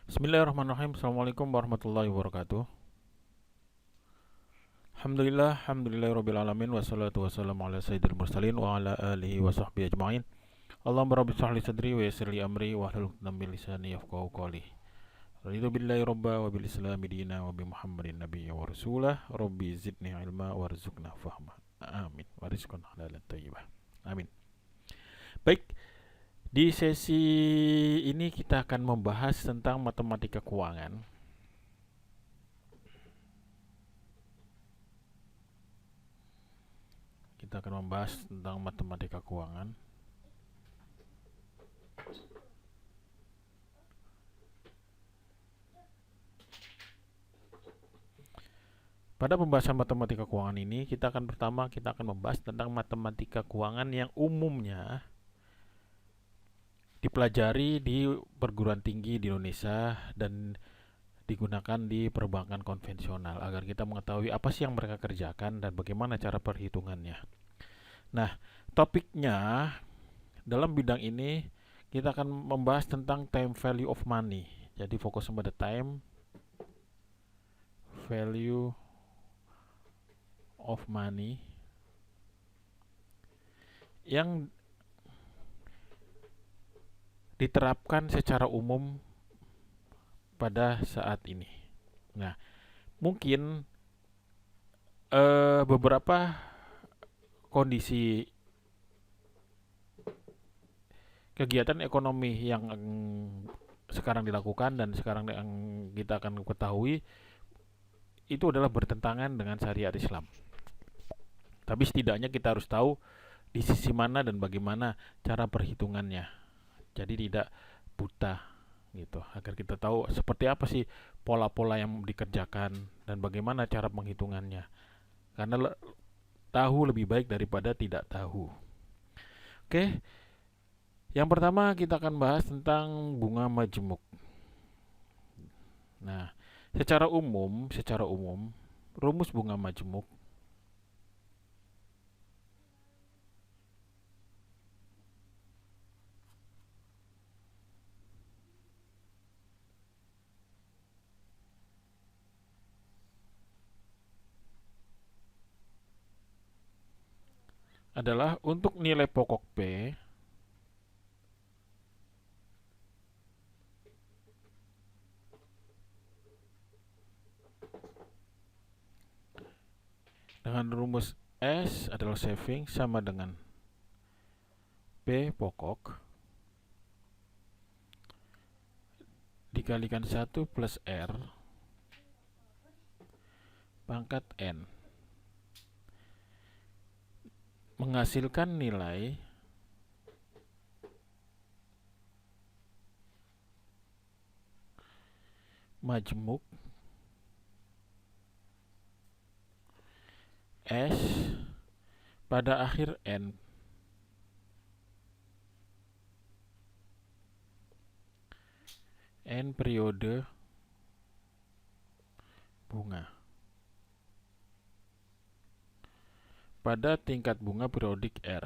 Bismillahirrahmanirrahim. Assalamualaikum warahmatullahi wabarakatuh. Alhamdulillahirabbil alamin wassalatu wassalamu ala sayyidil mursalin wa ala alihi wa sahbihi ajmain. Allahumma rabbi shrah li sadri wa yassir li amri wa hlul 'uqdatam min lisani yafqahu qawli. Raditu billahi robba wa bil islami dina wa bi Muhammadin nabiyya wa rasulah. Rabbi zidni ilma warzuqna fahma. Amin. Wa rizqan halalan thayyibah. Amin. Baik, di sesi ini kita akan membahas tentang matematika keuangan. Kita akan membahas tentang matematika keuangan. Pada pembahasan matematika keuangan ini, kita akan membahas tentang matematika keuangan yang umumnya dipelajari di perguruan tinggi di Indonesia dan digunakan di perbankan konvensional agar kita mengetahui apa sih yang mereka kerjakan dan bagaimana cara perhitungannya. Nah, topiknya dalam bidang ini kita akan membahas tentang time value of money. Jadi fokus pada time value of money yang diterapkan secara umum pada saat ini. Nah, mungkin beberapa kondisi kegiatan ekonomi yang sekarang dilakukan dan sekarang yang kita akan ketahui itu adalah bertentangan dengan syariat Islam. Tapi setidaknya kita harus tahu di sisi mana dan bagaimana cara perhitungannya. Jadi tidak buta gitu, agar kita tahu seperti apa sih pola-pola yang dikerjakan dan bagaimana cara penghitungannya. Karena tahu lebih baik daripada tidak tahu. Oke. Yang pertama kita akan bahas tentang bunga majemuk. Nah, secara umum rumus bunga majemuk adalah untuk nilai pokok P dengan rumus S adalah saving sama dengan P pokok dikalikan 1 plus R pangkat N menghasilkan nilai majemuk S pada akhir N periode bunga pada tingkat bunga periodik R.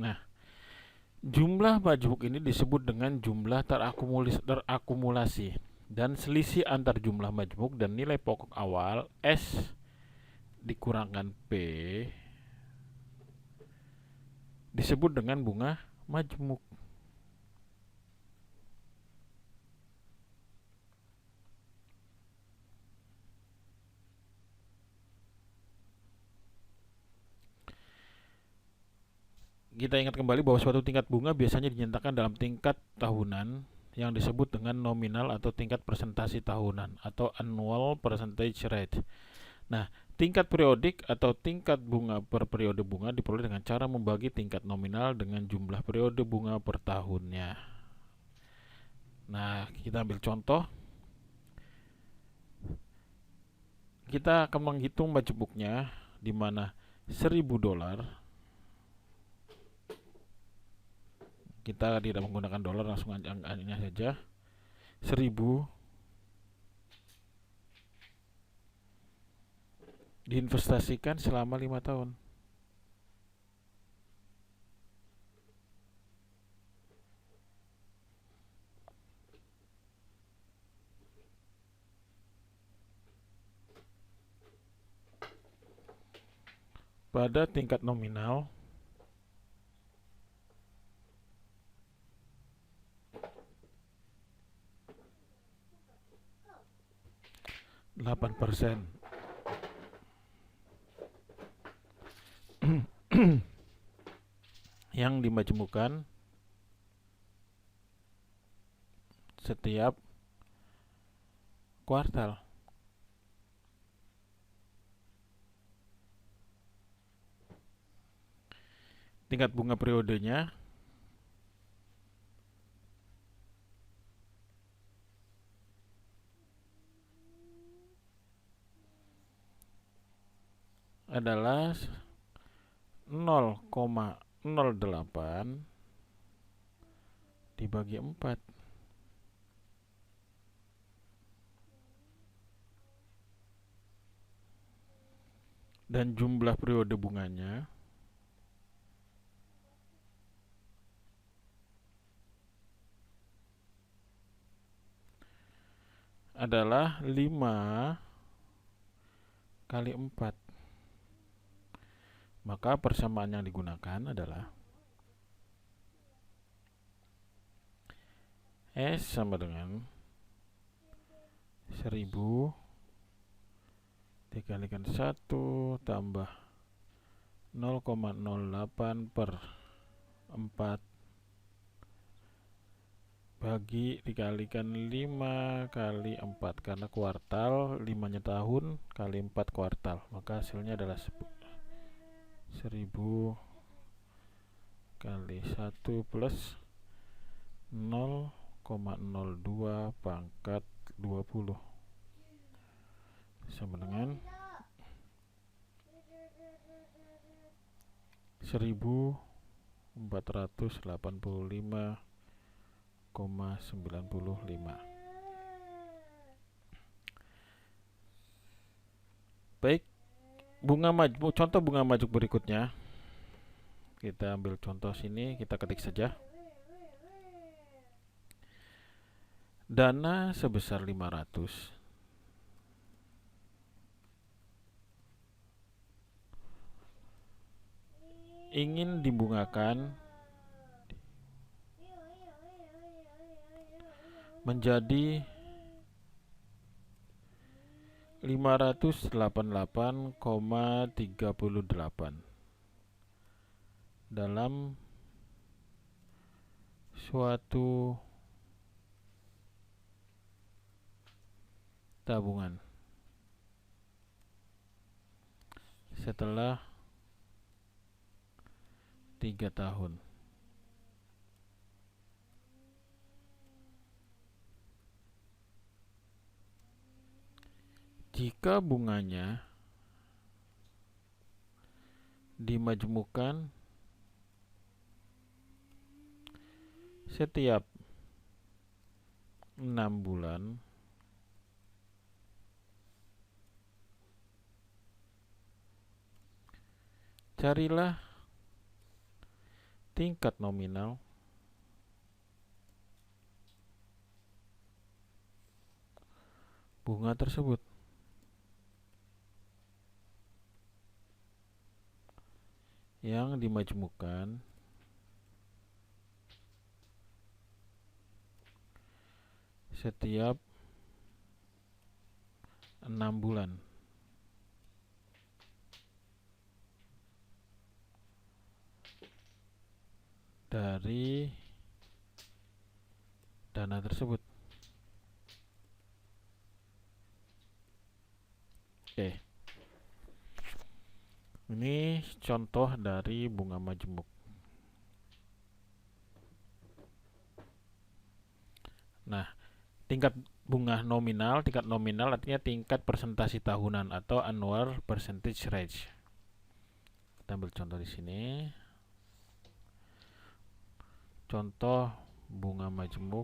Nah, jumlah majemuk ini disebut dengan jumlah terakumulasi dan selisih antar jumlah majemuk dan nilai pokok awal S dikurangkan P disebut dengan bunga majemuk. Kita ingat kembali bahwa suatu tingkat bunga biasanya dinyatakan dalam tingkat tahunan yang disebut dengan nominal atau tingkat presentasi tahunan atau annual percentage rate. Nah, tingkat periodik atau tingkat bunga per periode bunga diperoleh dengan cara membagi tingkat nominal dengan jumlah periode bunga per tahunnya. Nah, kita ambil contoh. Kita akan menghitung majemuknya di mana $1.000 Kita tidak menggunakan dolar, langsung angkanya saja. 1000 diinvestasikan selama 5 tahun. Pada tingkat nominal, %8 yang dimajemukkan setiap kuartal. Tingkat bunga periodenya adalah 0,08 dibagi 4. Dan jumlah periode bunganya adalah 5 kali 4. Maka persamaan yang digunakan adalah S sama dengan 1000 dikalikan 1 tambah 0,08 per 4 bagi dikalikan 5 kali 4, karena kuartal 5-nya tahun kali 4 kuartal, maka hasilnya adalah 1000 kali 1 plus 0,02 pangkat 20 sama dengan 1485,95. Baik, contoh bunga majmuk berikutnya. Kita ambil contoh sini, kita ketik saja. Dana sebesar 500 ingin dibungakan menjadi 588,38 dalam suatu tabungan setelah 3 tahun. Jika bunganya dimajmukkan setiap 6 bulan, carilah tingkat nominal bunga tersebut. Yang dimajmukkan setiap 6 bulan. Dari dana tersebut. Oke. Ini contoh dari bunga majemuk. Nah, tingkat bunga nominal, tingkat nominal artinya tingkat persentase tahunan atau annual percentage rate. Kita ambil contoh di sini. Contoh bunga majemuk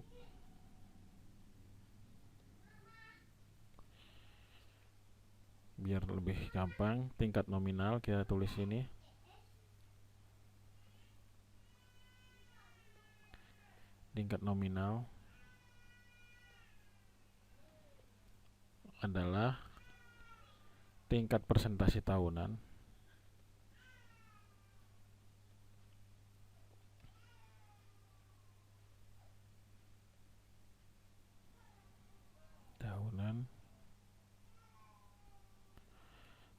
biar lebih gampang, tingkat nominal kita tulis ini. Tingkat nominal adalah tingkat persentase tahunan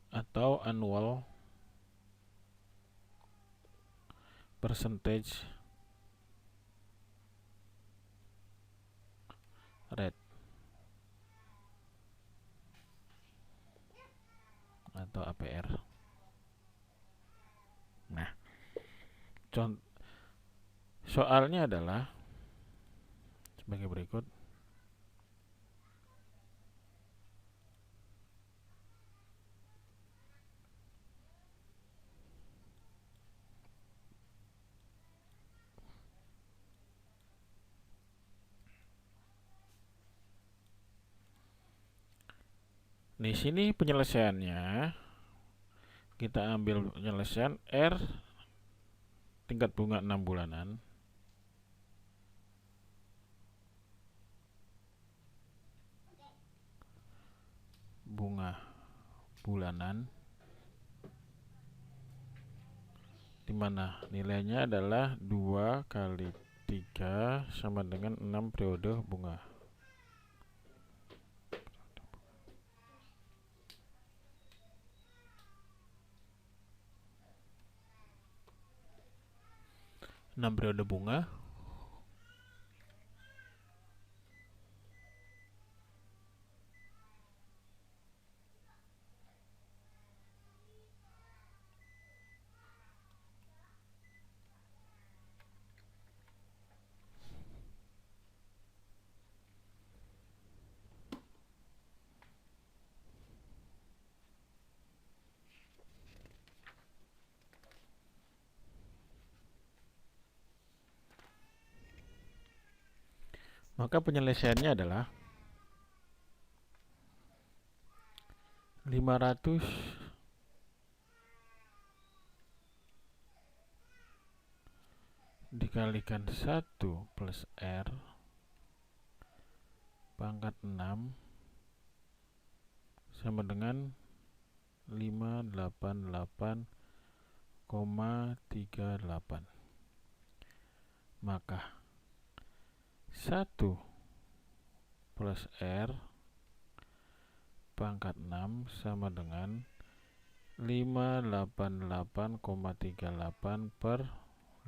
atau annual percentage rate atau APR. Nah, soalnya adalah sebagai berikut. Di sini penyelesaiannya, kita ambil penyelesaian R tingkat bunga 6 bulanan dimana nilainya adalah 2 kali 3 sama dengan 6 periode bunga. Periode bunga maka penyelesaiannya adalah 500 dikalikan 1 plus R pangkat 6 sama dengan 588,38. Maka 1 plus R pangkat 6 sama dengan 588,38 per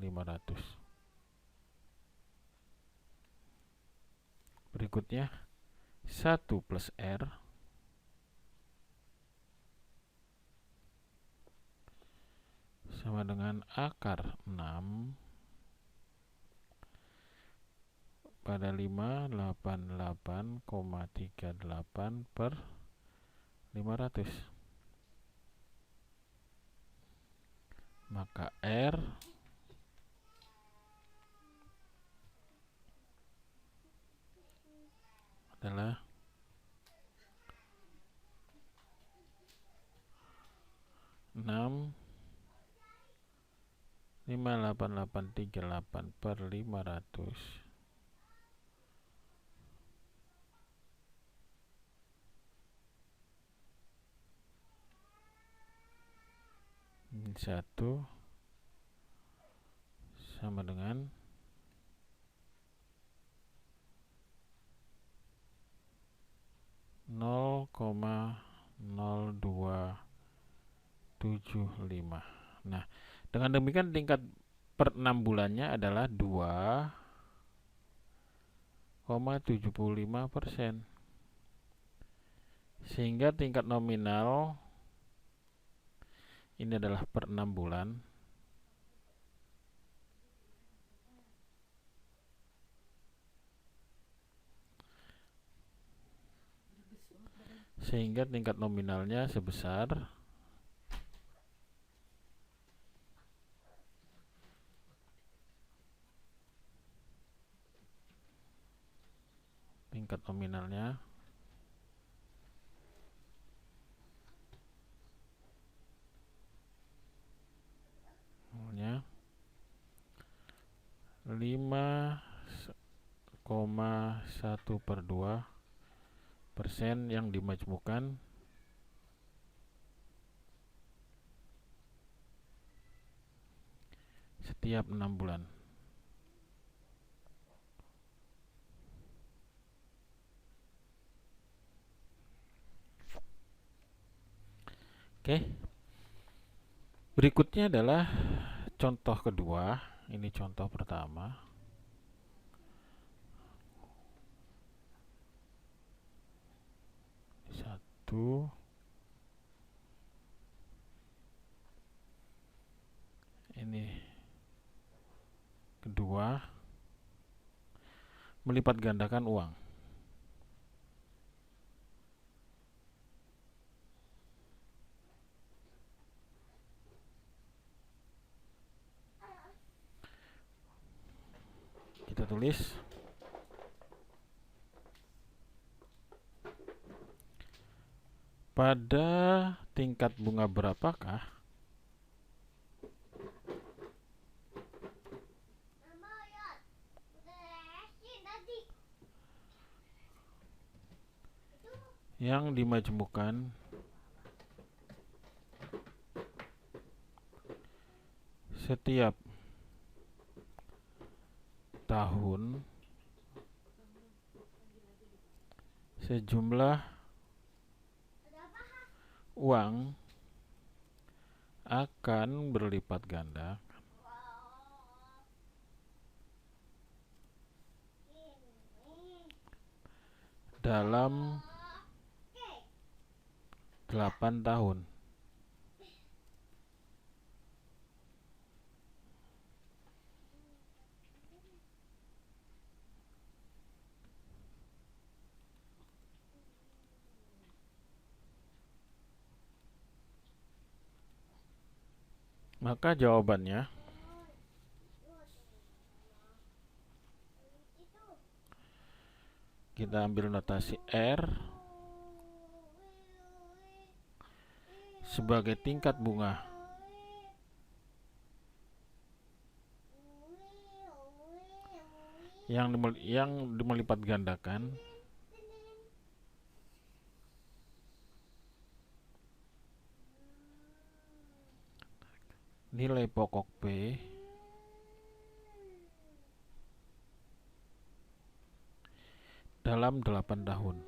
500. Berikutnya 1 plus R sama dengan akar 6 pada 588,38 per 500. Maka R adalah 58838 per 500 1 sama dengan 0,0275. Nah, dengan demikian tingkat per 6 bulannya adalah 2,75%. Sehingga tingkat nominal ini adalah per 6 bulan. Sehingga tingkat nominalnya sebesar 0,0275 tingkat nominalnya. Namanya 5,1/2% yang dimajmukan setiap 6 bulan. Oke. Berikutnya adalah contoh kedua. Ini contoh pertama. Satu. Ini kedua. Melipat gandakan uang. Kita tulis pada tingkat bunga berapakah yang dimajmukan setiap tahun sejumlah uang akan berlipat ganda dalam 8 tahun. Maka jawabannya kita ambil notasi R sebagai tingkat bunga yang dimelipat gandakan nilai pokok P dalam 8 tahun.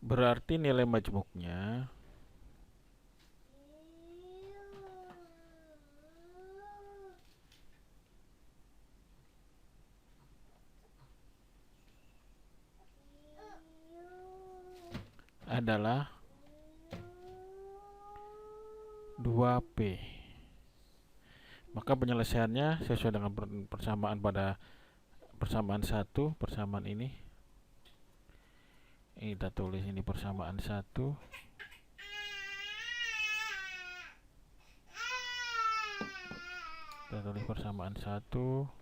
Berarti nilai majmuknya adalah 2P. Maka penyelesaiannya sesuai dengan persamaan pada persamaan 1, persamaan ini. Kita tulis ini persamaan 1. Kita tulis persamaan 1.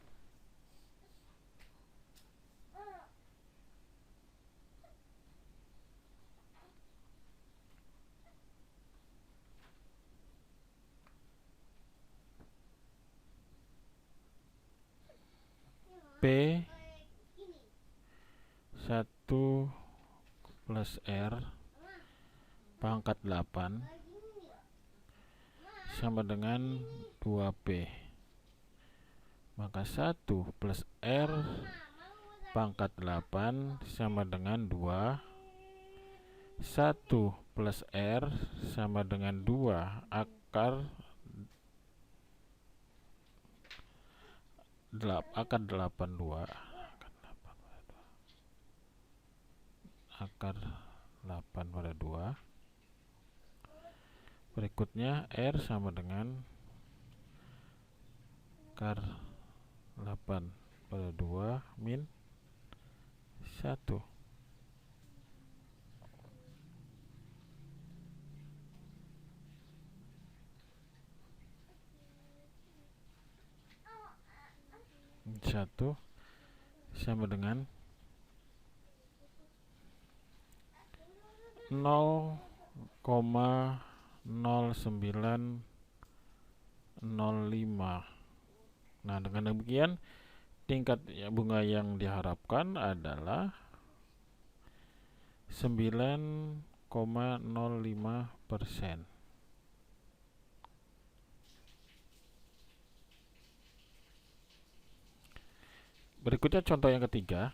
P 1 plus R pangkat 8 sama dengan 2P. Maka 1 plus R pangkat 8 sama dengan 2. 1 plus R sama dengan 2 akar 82. Akar 8 pada 2. Berikutnya R sama dengan akar 8 pada 2 min 1. 1 sama dengan 0,0905. Nah, dengan demikian tingkat bunga yang diharapkan adalah 9,05%. Berikutnya contoh yang ketiga.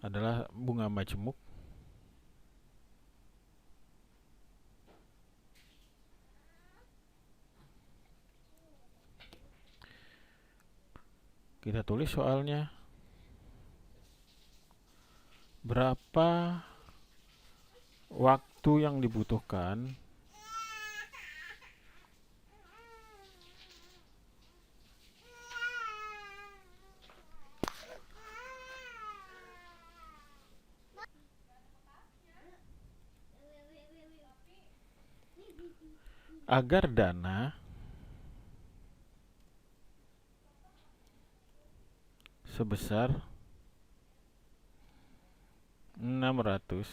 Adalah bunga majemuk kita tulis soalnya. Berapa waktu yang dibutuhkan agar dana sebesar 600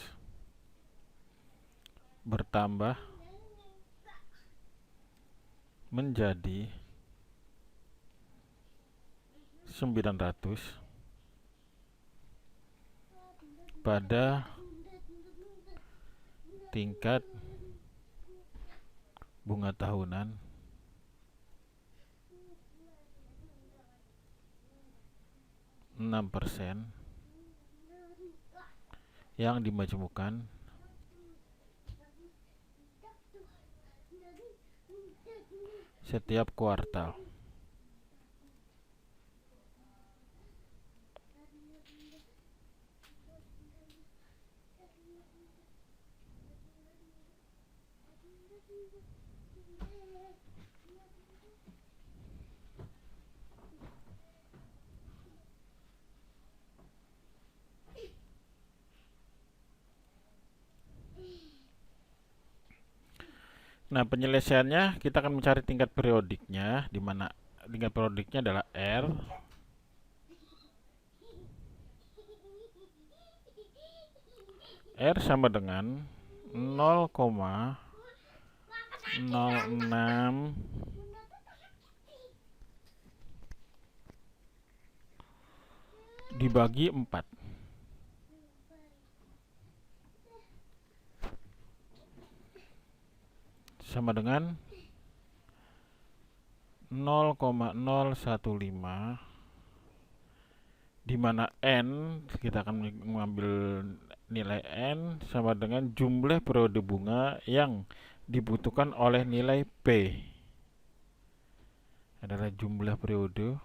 bertambah menjadi 900 pada tingkat bunga tahunan 6% yang dimajemukkan setiap kuartal. Nah, penyelesaiannya kita akan mencari tingkat periodiknya, di mana tingkat periodiknya adalah R. R sama dengan 0,06 dibagi 4. Sama dengan 0,015, di mana N, kita akan mengambil nilai N sama dengan jumlah periode bunga yang dibutuhkan oleh nilai P. Adalah jumlah periode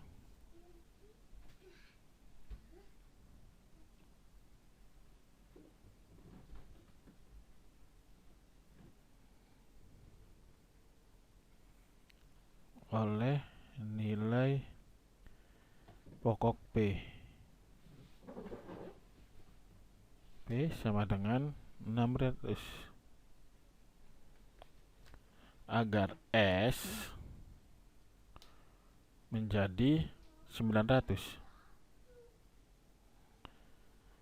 oleh nilai pokok P. P sama dengan 600. Agar S menjadi 900.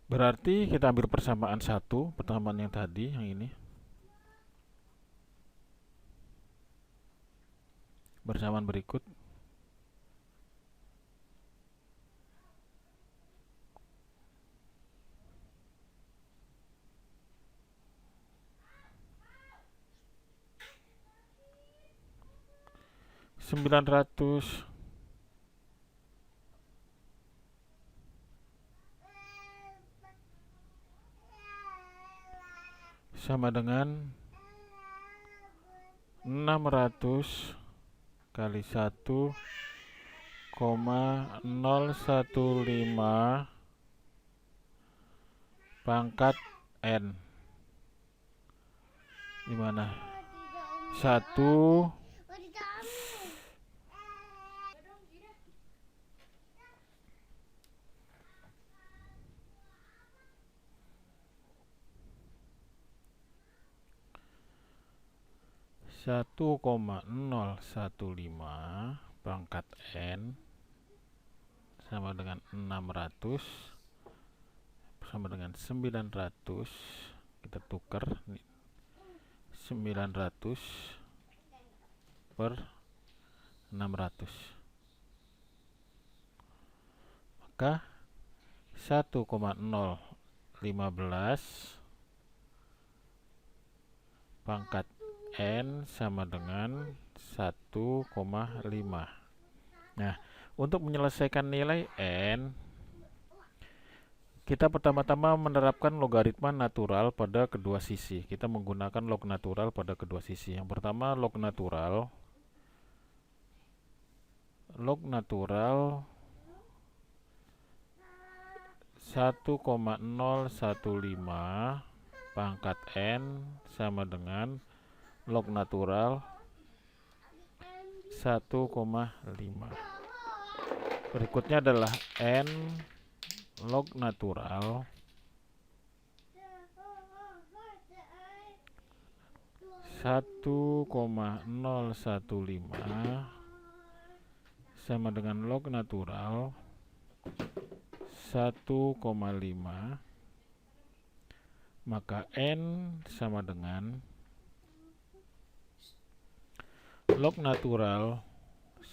Berarti kita ambil persamaan 1, persamaan yang tadi, yang ini. Persamaan berikut. (900) sama dengan 600 kali 1,015 pangkat N, di mana 1 . 1,015 pangkat N sama dengan 600 sama dengan 900. Kita tukar 900 per 600, maka 1,015 pangkat N sama dengan 1,5. Nah, untuk menyelesaikan nilai N, kita pertama-tama menerapkan logaritma natural pada kedua sisi. Kita menggunakan log natural pada kedua sisi. Yang pertama, log natural 1,015 pangkat N sama dengan log natural 1,5. Berikutnya adalah N log natural 1,015 sama dengan log natural 1,5, maka N sama dengan log natural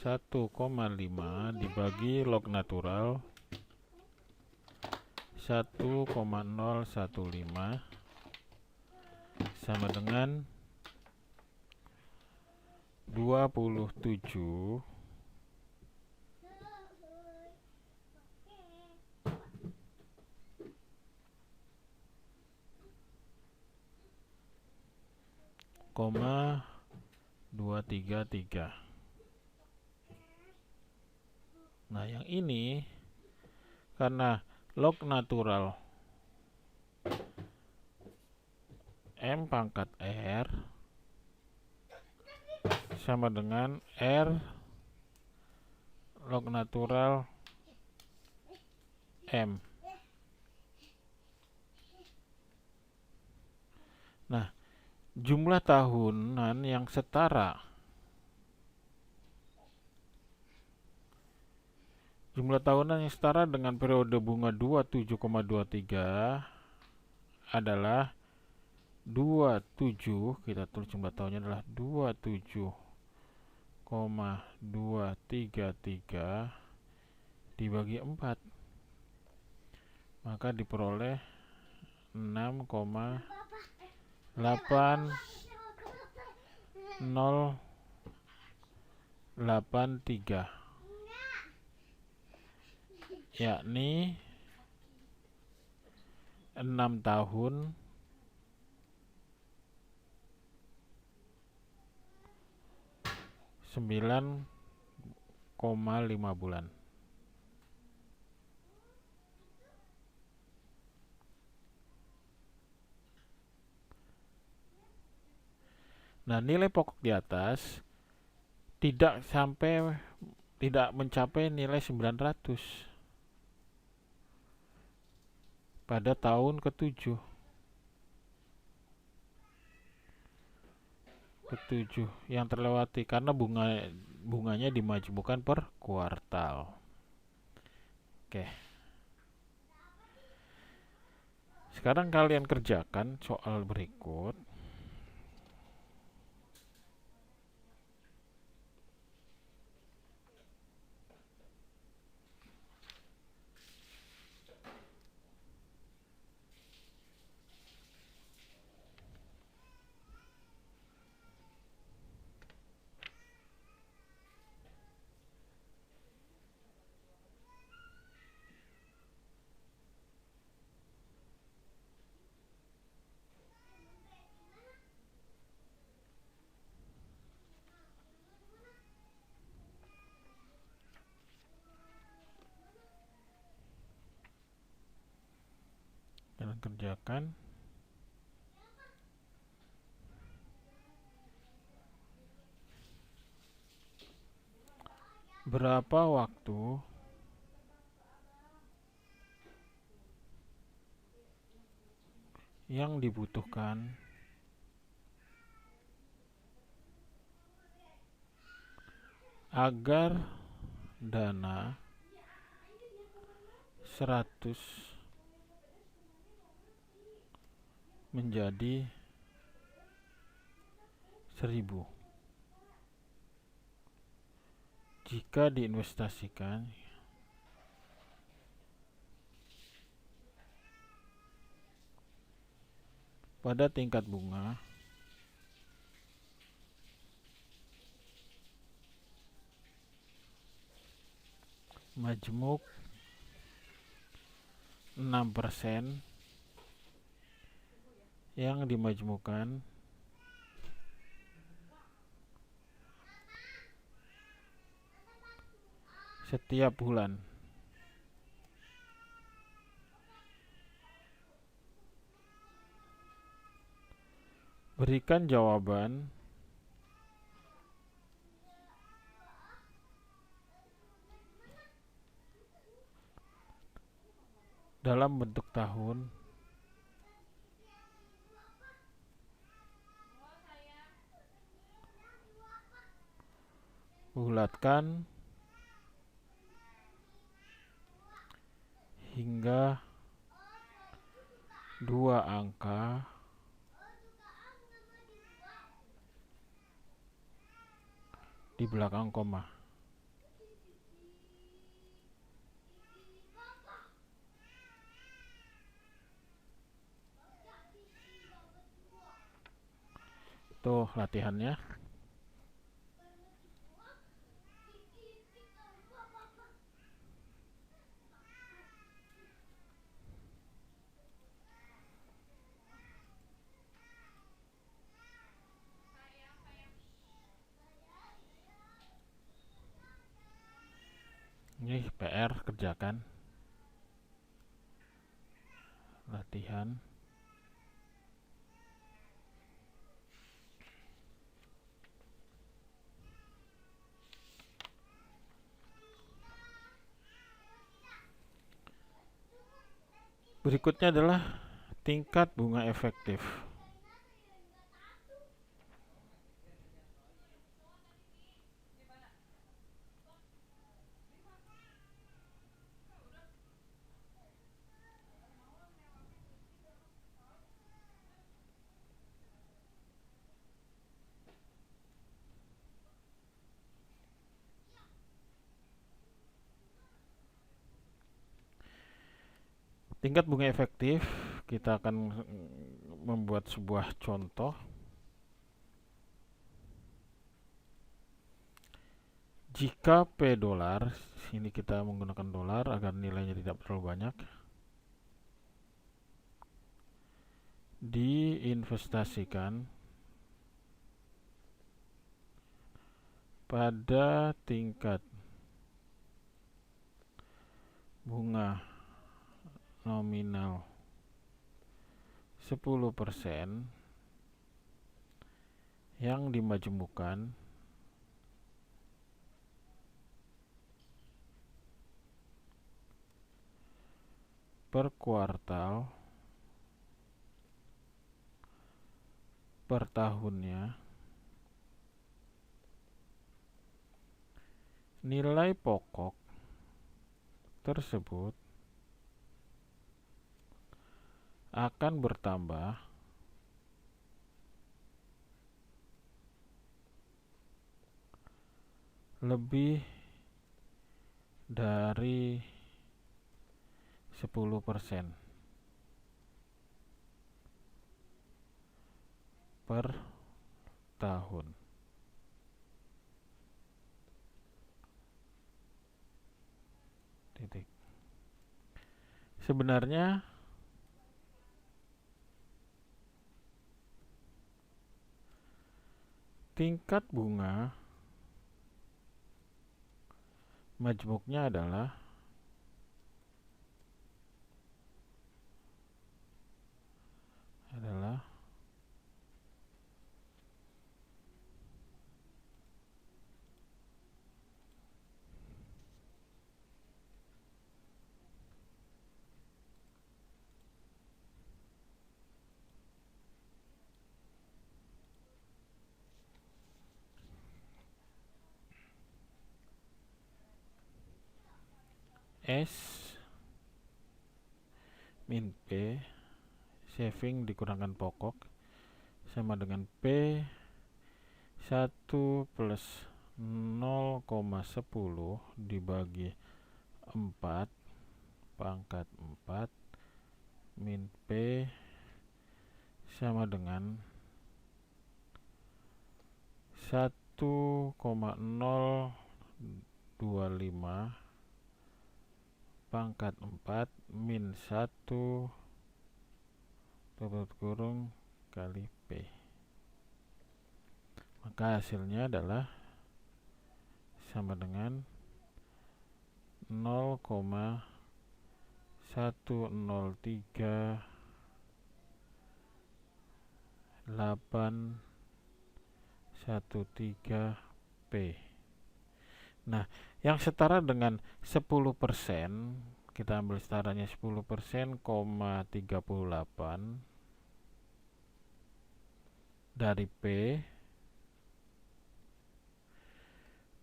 1,5 dibagi log natural 1,015 sama dengan 27,5 233. Nah, yang ini karena log natural M pangkat R sama dengan R log natural M. Nah, jumlah tahunan yang setara dengan periode bunga 27,23 adalah 27, kita tulis jumlah tahunnya adalah 27,233 dibagi 4, maka diperoleh 6,8083, yakni 6 tahun 9,5 bulan. Nah, nilai pokok di atas tidak mencapai nilai 900 pada tahun ke-7 yang terlewati karena bunganya dimajmukan per kuartal. Oke. Sekarang kalian kerjakan soal berikut. Kalian kerjakan. Berapa waktu yang dibutuhkan agar dana 100 menjadi 1000 jika diinvestasikan pada tingkat bunga majmuk 6% yang dimajmukan setiap bulan. Berikan jawaban dalam bentuk tahun bulatkan hingga 2 angka di belakang koma. Tuh latihannya. Ini PR, kerjakan latihan. Berikutnya adalah tingkat bunga efektif. Tingkat bunga efektif, kita akan membuat sebuah contoh. Jika P dolar, sini kita menggunakan dolar agar nilainya tidak terlalu banyak, diinvestasikan pada tingkat bunga nominal 10% yang dimajemukkan per kuartal per tahunnya, nilai pokok tersebut akan bertambah lebih dari 10% per tahun. Titik. Sebenarnya tingkat bunga majmuknya adalah S min P saving dikurangkan pokok sama dengan P 1 plus 0,10 dibagi 4 pangkat 4 min P sama dengan 1,025 pangkat 4 min 1 tutup kurung kali P. Maka hasilnya adalah sama dengan 0,103,813 P. Nah, yang setara dengan 10%, kita ambil setaranya 10%, 38 dari P,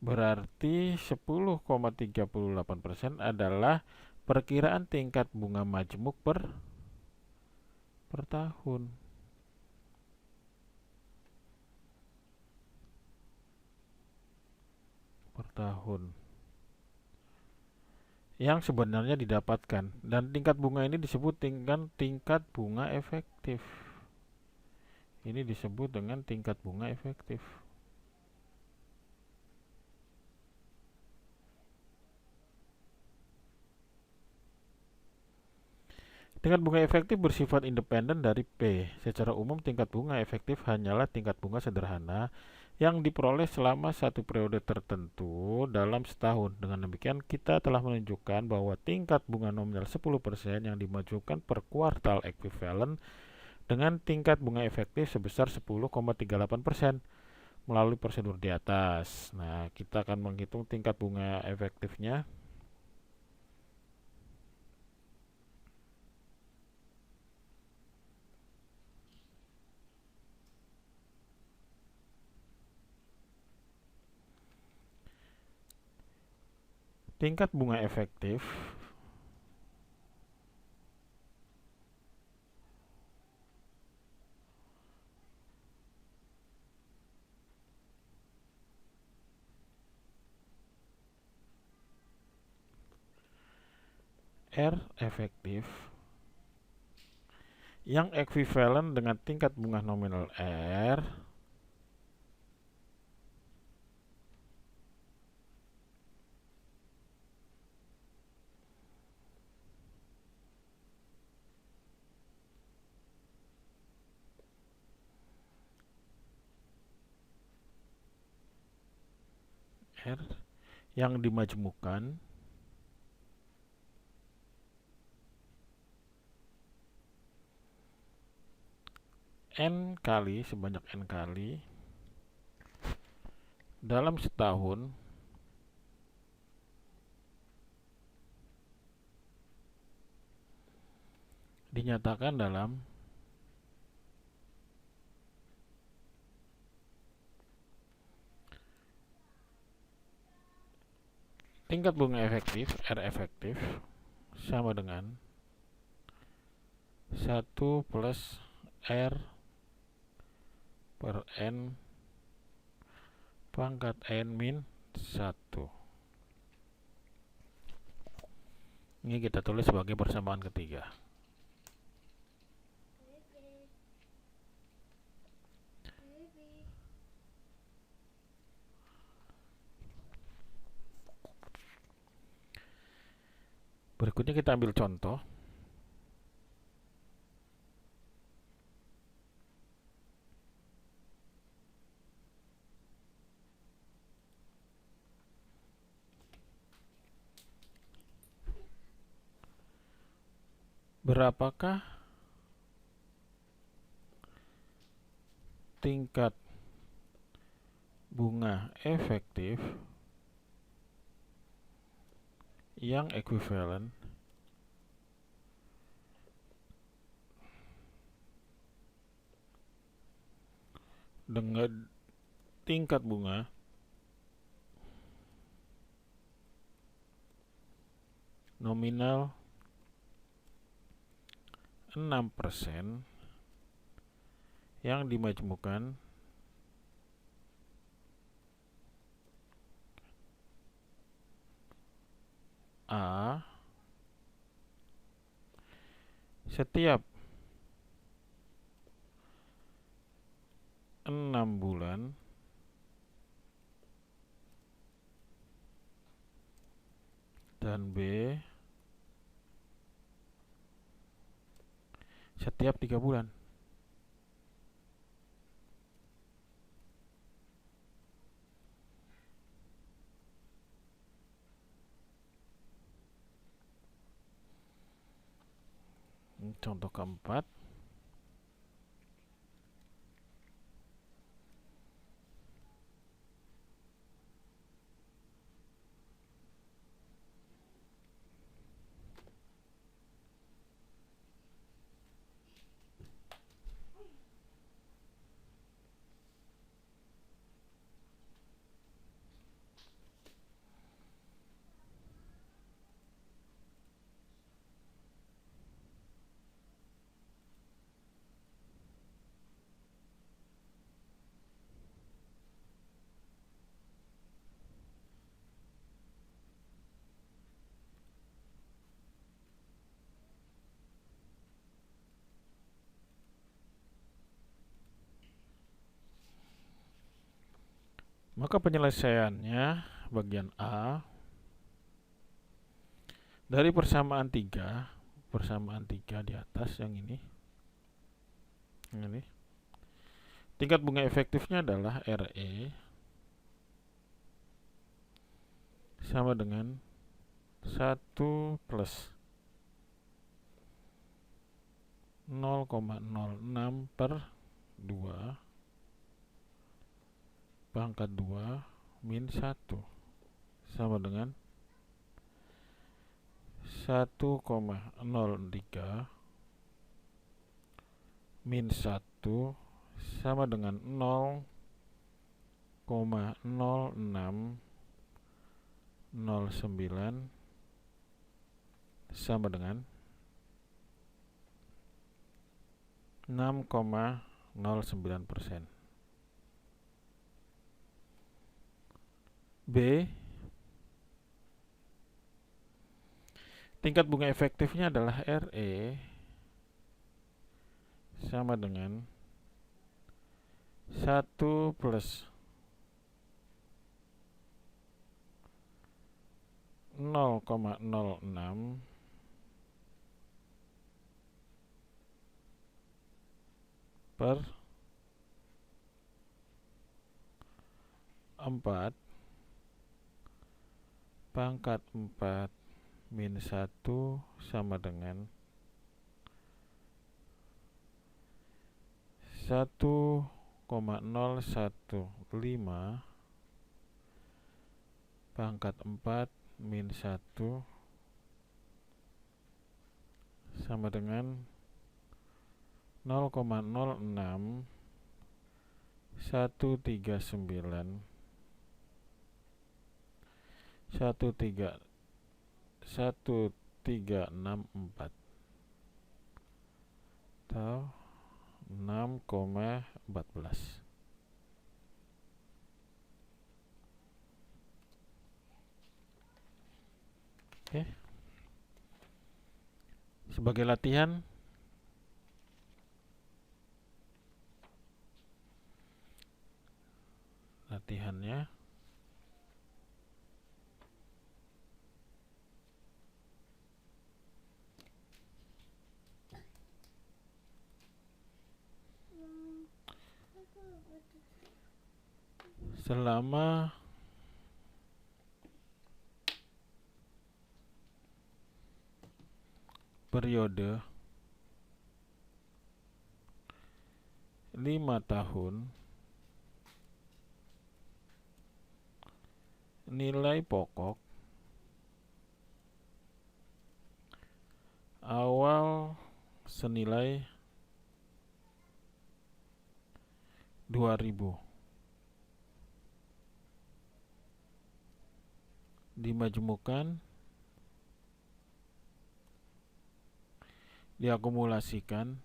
berarti 10,38% adalah perkiraan tingkat bunga majemuk per tahun. Yang sebenarnya didapatkan, dan tingkat bunga ini disebut tingkat bunga efektif. Ini disebut dengan tingkat bunga efektif. Tingkat bunga efektif bersifat independen dari P. Secara umum tingkat bunga efektif hanyalah tingkat bunga sederhana yang diperoleh selama satu periode tertentu dalam setahun. Dengan demikian, kita telah menunjukkan bahwa tingkat bunga nominal 10% yang dimajukan per kuartal ekuivalen dengan tingkat bunga efektif sebesar 10,38% melalui prosedur di atas. Nah, kita akan menghitung tingkat bunga efektifnya. Tingkat bunga efektif R efektif yang ekuivalen dengan tingkat bunga nominal R yang dimajemukkan N kali sebanyak N kali dalam setahun dinyatakan dalam tingkat bunga efektif R efektif sama dengan 1 plus R per N pangkat N min 1. Ini kita tulis sebagai persamaan ketiga. Berikutnya kita ambil contoh. Berapakah tingkat bunga efektif yang ekuivalen dengan tingkat bunga nominal 6% yang dimajmukan A setiap 6 bulan dan B setiap 3 bulan. Contoh keempat, maka penyelesaiannya bagian A dari persamaan 3 di atas yang ini. Tingkat bunga efektifnya adalah RE sama dengan 1 plus 0,06 per 2 pangkat 2 min 1 sama dengan 1,03 min 1 sama dengan 0,0609 sama dengan 6,09%. B, tingkat bunga efektifnya adalah RE sama dengan 1 plus 0,06 per 4 pangkat 4 min 1 sama dengan 1,015 pangkat 4 min 1 sama dengan 0,06 139 1364 atau 6,14. Oke. Sebagai latihannya selama periode 5 tahun, nilai pokok awal senilai 2.000 dimajmukan diakumulasikan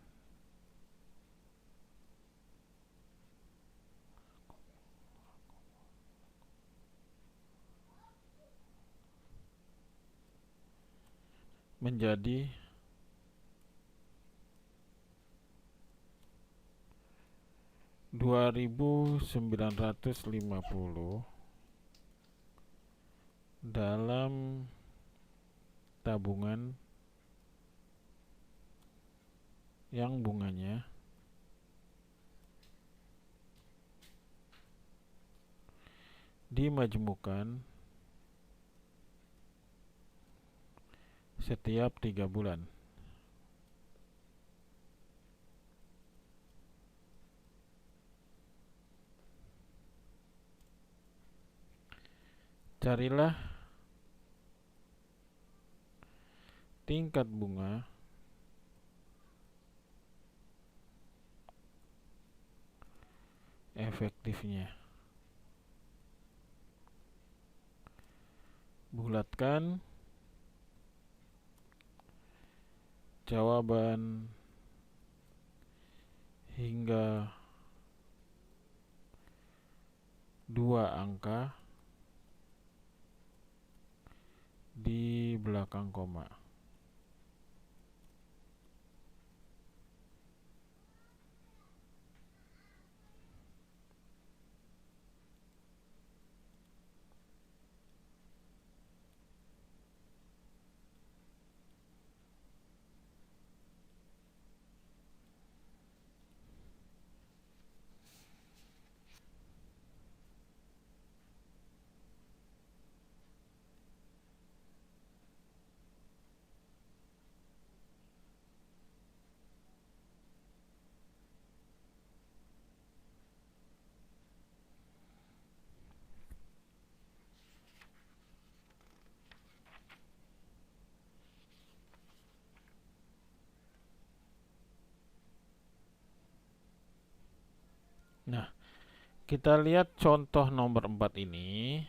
menjadi 2.950 dalam tabungan yang bunganya dimajmukan setiap 3 bulan. Carilah tingkat bunga efektifnya. Bulatkan jawaban hingga 2 angka di belakang koma. Nah, kita lihat contoh nomor 4 ini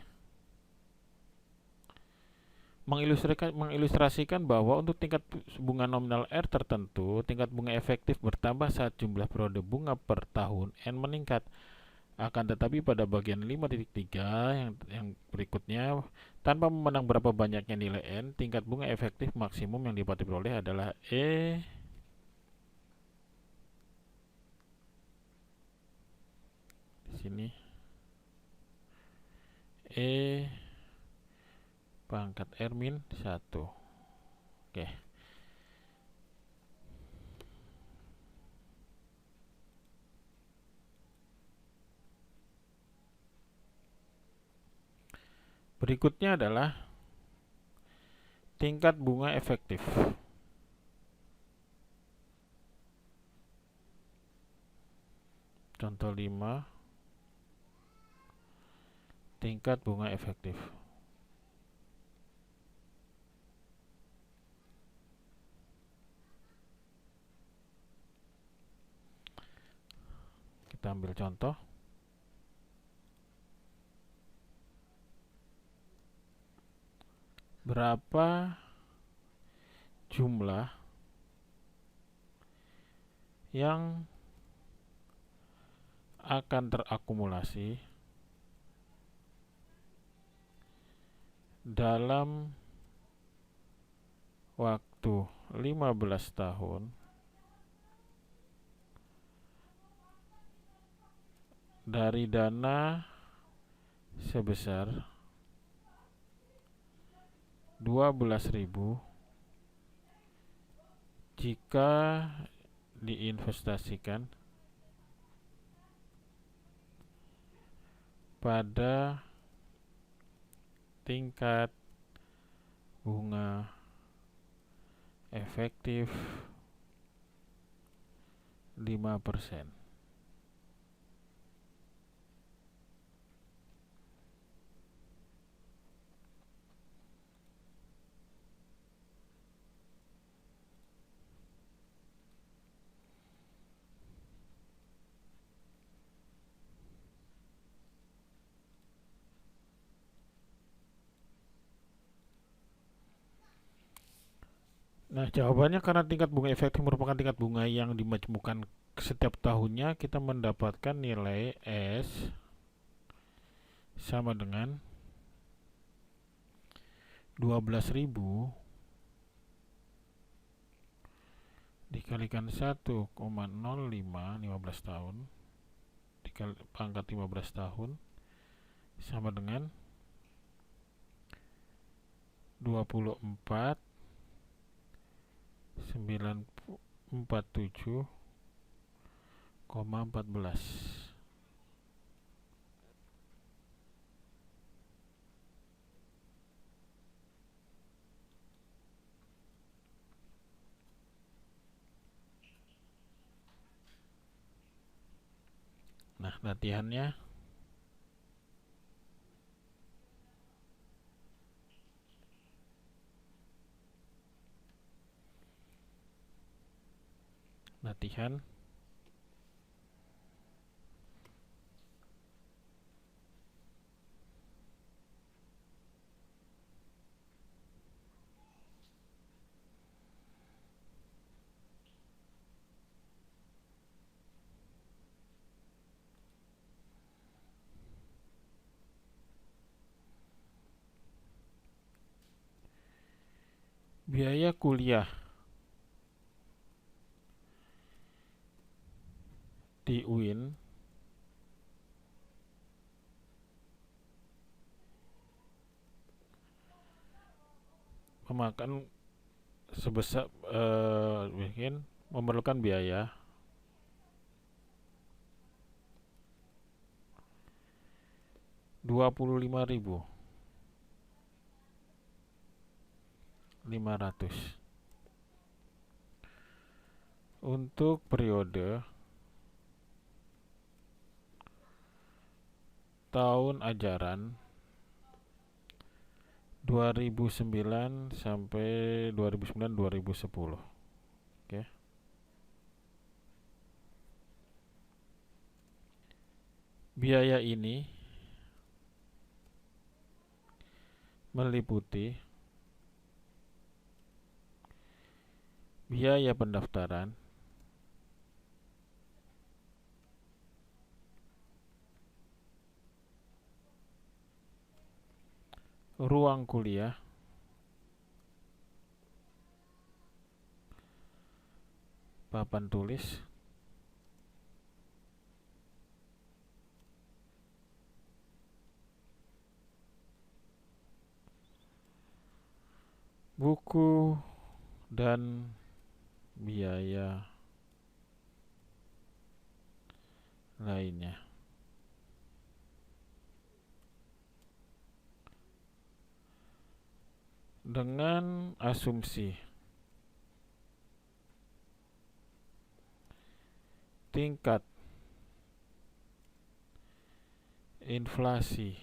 mengilustrasikan bahwa untuk tingkat bunga nominal R tertentu, tingkat bunga efektif bertambah saat jumlah periode bunga per tahun N meningkat. Akan tetapi pada bagian 5.3 yang berikutnya, tanpa memandang berapa banyaknya nilai N, tingkat bunga efektif maksimum yang dapat diperoleh adalah di sini pangkat R min 1. Oke. Berikutnya adalah tingkat bunga efektif. Contoh 5, tingkat bunga efektif. Kita ambil contoh. Berapa jumlah yang akan terakumulasi dalam waktu 15 tahun dari dana sebesar 12.000 jika diinvestasikan pada tingkat bunga efektif 5%. Nah, jawabannya karena tingkat bunga efektif merupakan tingkat bunga yang dimajmukan setiap tahunnya, kita mendapatkan nilai S sama dengan 12.000 dikalikan 1,05, 15 tahun, dikali pangkat 15 tahun, sama dengan 24,947,14. Nah, latihannya latihan biaya kuliah di UIN memakan sebesar memerlukan biaya 25.500 untuk periode tahun ajaran 2009 sampai 2009-2010. Oke. Biaya ini meliputi biaya pendaftaran, ruang kuliah, papan tulis, buku, dan biaya lainnya. Dengan asumsi tingkat inflasi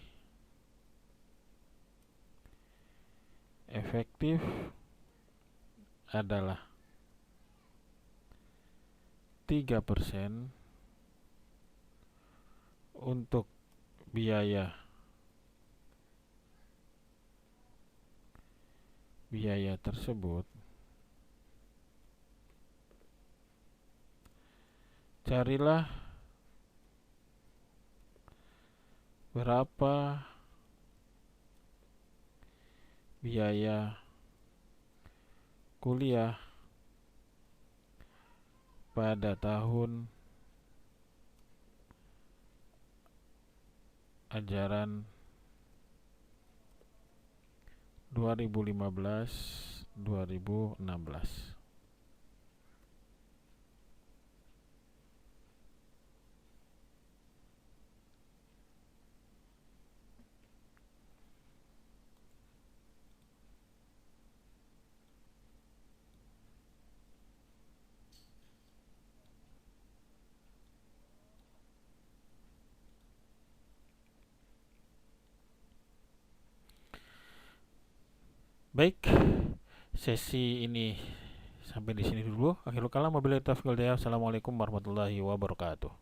efektif adalah 3% untuk biaya tersebut, carilah berapa biaya kuliah pada tahun ajaran 2015-2016. Baik, sesi ini sampai di sini dulu. Akhirul kalam, wabillahi taufiq wal hidayah. Assalamualaikum warahmatullahi wabarakatuh.